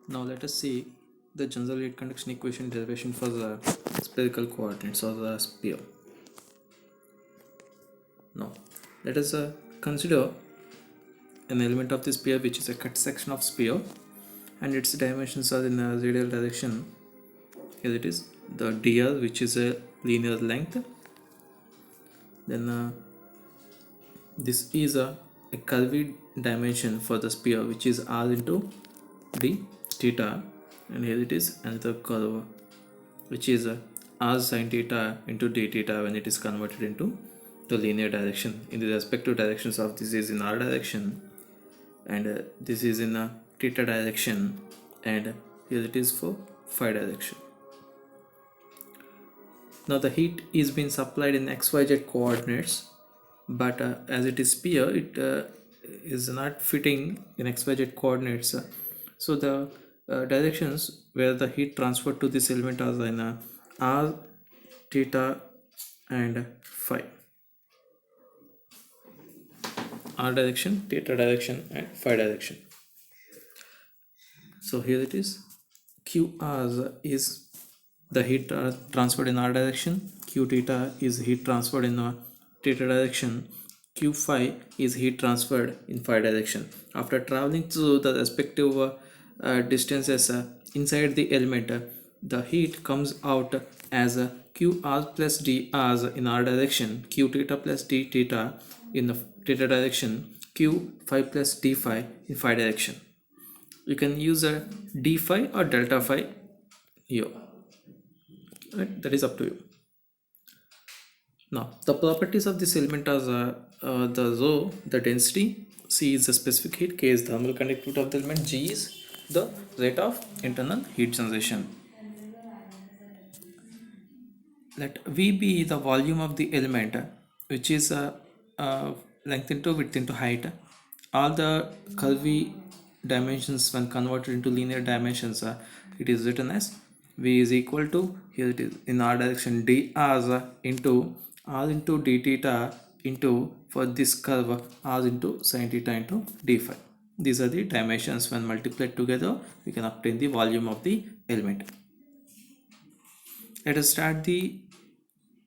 Now let us see the general heat conduction equation derivation for the spherical coordinates or the sphere. Now let us consider an element of the sphere which is a cut section of sphere and its dimensions are in a radial direction. Here it is the dr, which is a linear length. Then this is a curved dimension for the sphere which is r into d theta, and here it is another curve which is r sine theta into d theta when it is converted into the linear direction. In the respective directions of this is in r direction and this is in a theta direction, and here it is for phi direction. Now the heat is being supplied in xyz coordinates, but as it is sphere, it is not fitting in xyz coordinates. So the directions where the heat transferred to this element are in r, theta and phi. R direction, theta direction and phi direction. So here it is qr is the heat transferred in r direction, q theta is heat transferred in theta direction, q phi is heat transferred in phi direction. After traveling through the respective distances inside the element, the heat comes out as qr plus dr in r direction, q theta plus d theta in the theta direction, q phi plus d phi in phi direction. You can use a d phi or delta phi here. Right? That is up to you. Now the properties of this element are the rho, the density, C is the specific heat, K is thermal conductivity of the element, G is the rate of internal heat generation. Let V be the volume of the element, which is length into width into height. All the curvy dimensions when converted into linear dimensions, it is written as V is equal to, here it is in r direction, dr into r into d theta into, for this curve, r into sin theta into d phi. These are the dimensions. When multiplied together, we can obtain the volume of the element. Let us start the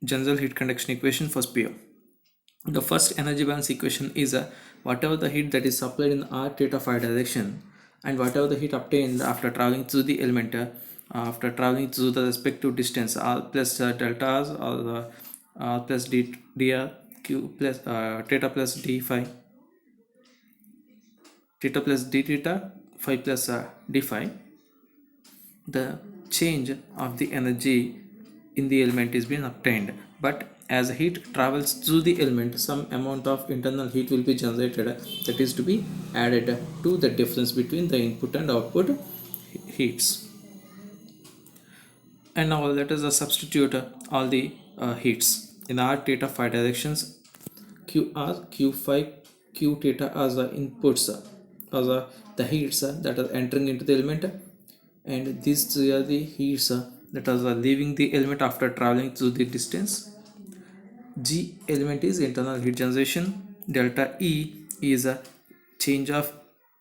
general heat conduction equation for sphere. The first energy balance equation is whatever the heat that is supplied in r theta phi direction and whatever the heat obtained after traveling through the element, after traveling through the respective distance, r plus delta or r plus d dr, q plus theta plus d phi, theta plus d theta, phi plus d phi. The change of the energy in the element is being obtained, but as heat travels through the element, some amount of internal heat will be generated that is to be added to the difference between the input and output heats. And now let us substitute all the heats in r theta phi directions. qr, q phi, q theta are the inputs, are the heats that are entering into the element, and these three are the heats that are leaving the element after traveling through the distance. G element is internal heat generation. Delta E is a change of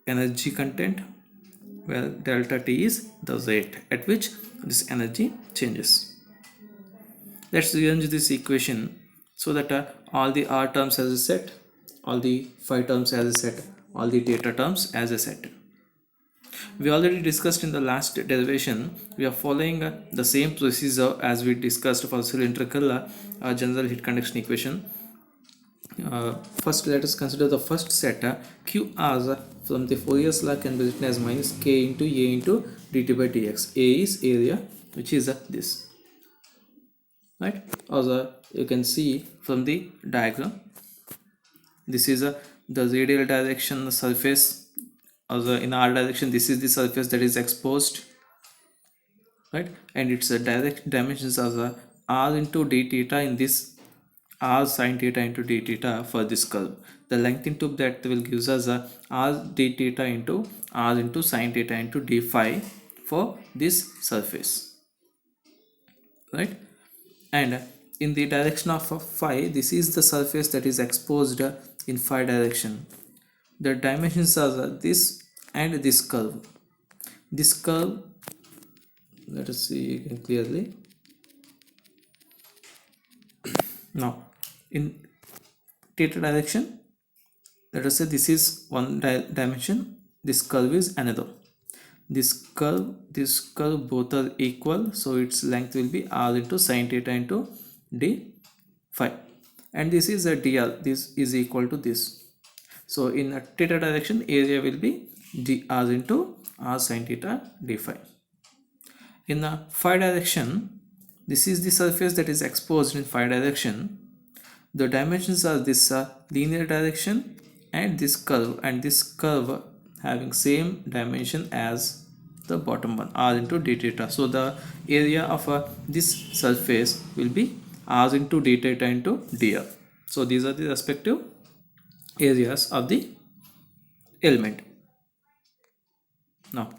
energy content, where delta T is the rate at which this energy changes. Let's rearrange this equation so that all the r terms as a set, all the phi terms as a set, all the theta terms as a set. We already discussed in the last derivation. We are following the same procedure as we discussed for cylindrical general heat conduction equation. First, let us consider the first set. Qr from the Fourier's law can be written as minus k into a into dt by dx. A is area, which is this, right? Or you can see from the diagram, this is the radial direction surface, or in r direction this is the surface that is exposed, right? And its direct dimensions are r into d theta in this, r sin theta into d theta for this curve. The length into that will gives us r d theta into r into sin theta into d phi for this surface, right? And in the direction of phi, this is the surface that is exposed in phi direction. The dimensions are this and this curve. this curve, let us see again clearly. Now in theta direction, let us say this is one dimension, this curve is another. This curve both are equal, so its length will be r into sine theta into d phi, and this is a dr, this is equal to this. So in a theta direction, area will be dr into r sine theta d phi. In the phi direction, this is the surface that is exposed in phi direction. The dimensions are this linear direction and this curve having same dimension as the bottom one, r into d theta. So the area of this surface will be r into d theta into dr. So these are the respective areas of the element. Now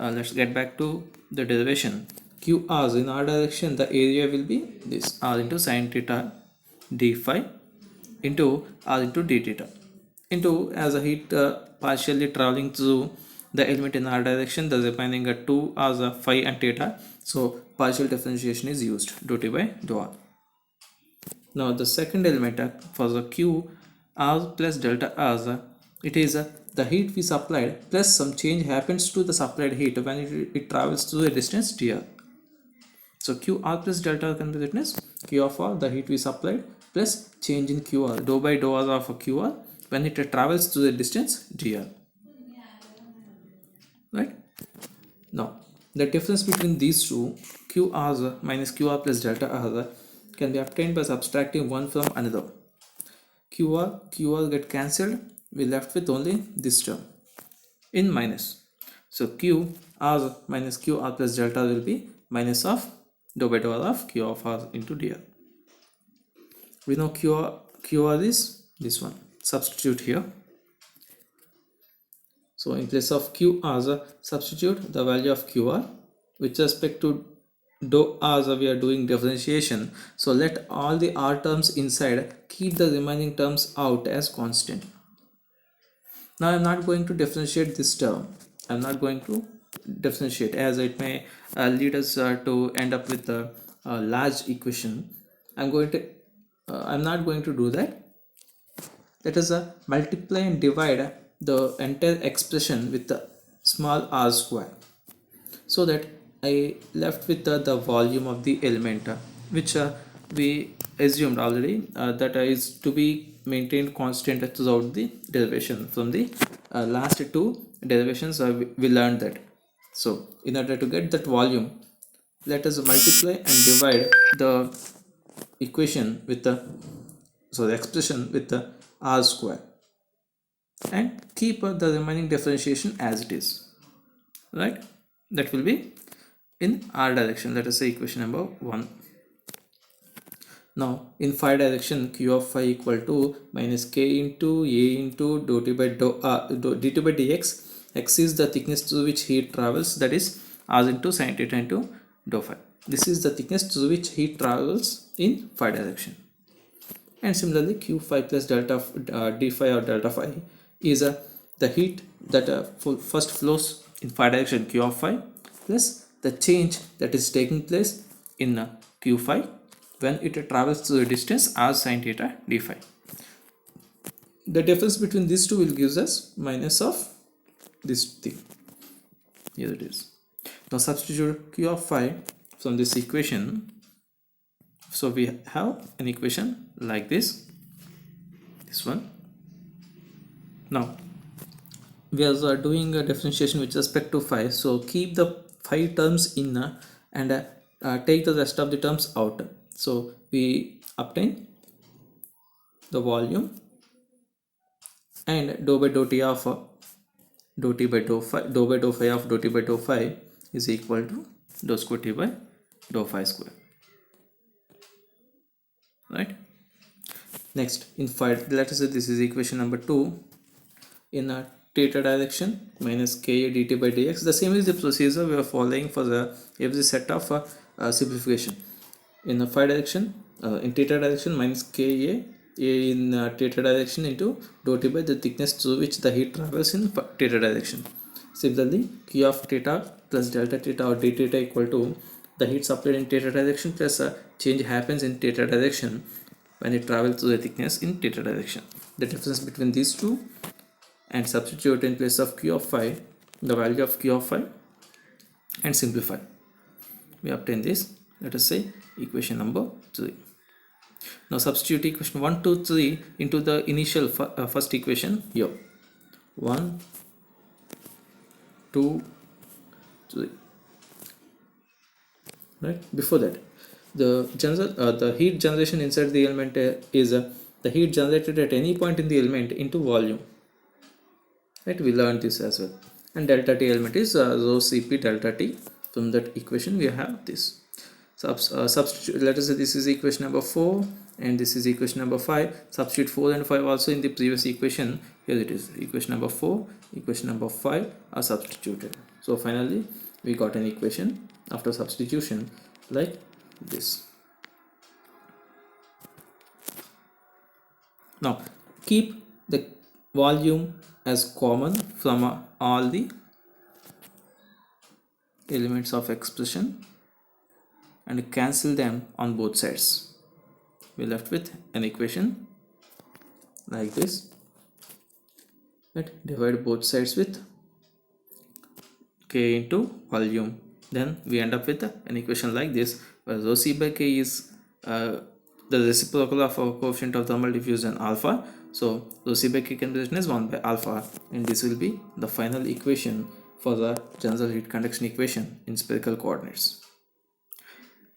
let's get back to the derivation. QR in r direction, the area will be this r into sine theta d phi into r into d theta into, as a heat partially traveling through the element in r direction, the remaining 2 as a phi and theta, so partial differentiation is used, dou t by dou r. Now the second element for the q r plus delta r, it is the heat we supplied plus some change happens to the supplied heat when it travels through a distance dr. So qr plus delta r can be written as q of r, the heat we supplied, plus change in qr, dou by dou r of qr when it travels through the distance dr. Right? Now the difference between these two, qr minus qr plus delta r, can be obtained by subtracting one from another. qr get cancelled, we left with only this term in minus. So qr minus qr plus delta will be minus of dou by dou r of q of r into dr. We know qr is this one, substitute here. So in place of qr, substitute the value of qr. With respect to dou r, we are doing differentiation, so let all the r terms inside, keep the remaining terms out as constant. Now I'm not going to differentiate this term, I'm not going to differentiate, as it may lead us to end up with a large equation. I'm not going to do that. Let us multiply and divide the entire expression with the small r square, so that I left with the volume of the element, which we assumed already that is to be maintained constant throughout the derivation. From the last two derivations we learned that. So in order to get that volume, let us multiply and divide the equation with the expression with the r square, and keep the remaining differentiation as it is. Right? That will be in r direction. Let us say equation number 1. Now in phi direction, q of phi equal to minus k into a into dou t by dou dt by dx. X is the thickness through which heat travels, that is r into sine theta into dou phi. This is the thickness through which heat travels in phi direction. And similarly, q phi plus delta d phi or delta phi is the heat that first flows in phi direction, q of phi, plus the change that is taking place in q phi when it travels through the distance r sine theta d phi. The difference between these two will gives us minus of this thing. Here it is. Now substitute q of phi from this equation. So we have an equation like this one. Now we are doing a differentiation with respect to phi, so keep the phi terms in and take the rest of the terms out. So we obtain the volume and dou by dou t of dou t by dou phi, dou by dou phi of dou t by dou phi is equal to dou square t by dou phi square. Right? Next, in phi, let us say this is equation number 2. In a theta direction, minus ka dt by dx. The same is the procedure we are following for the every set of simplification. In the phi direction, in theta direction, minus ka in theta direction into dou t by the thickness through which the heat travels in theta direction. Similarly, Q of theta plus delta theta or d theta equal to the heat supplied in theta direction plus a change happens in theta direction when it travels through the thickness in theta direction. The difference between these two, and substitute in place of Q of phi the value of Q of phi and simplify. We obtain this, let us say, equation number 3. Now substitute equation 1, 2, 3 into the initial first equation here. 1, 2, 3. Right? Before that, the heat generation inside the element is the heat generated at any point in the element into volume. Right? We learned this as well. And delta T element is rho Cp delta T. From that equation we have this. Substitute, let us say this is equation number 4 and this is equation number 5. Substitute 4 and 5 also in the previous equation. Here it is, equation number 4, equation number 5 are substituted. So finally we got an equation after substitution like this. Now keep the volume as common from all the elements of expression and cancel them on both sides. We're left with an equation like this. Right? Divide both sides with K into volume. Then we end up with an equation like this, where rho C by K is the reciprocal of our coefficient of thermal diffusion alpha. So rho C by K can be written as 1 by alpha, and this will be the final equation for the general heat conduction equation in spherical coordinates.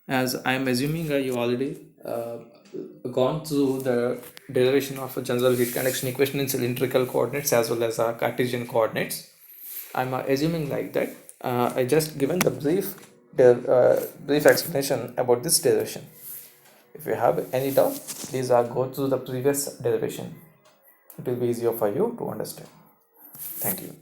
As I am assuming you already gone through the derivation of a general heat conduction equation in cylindrical coordinates as well as Cartesian coordinates, I am assuming like that. I just given the brief explanation about this derivation. If you have any doubt, please go through the previous derivation. It will be easier for you to understand. Thank you.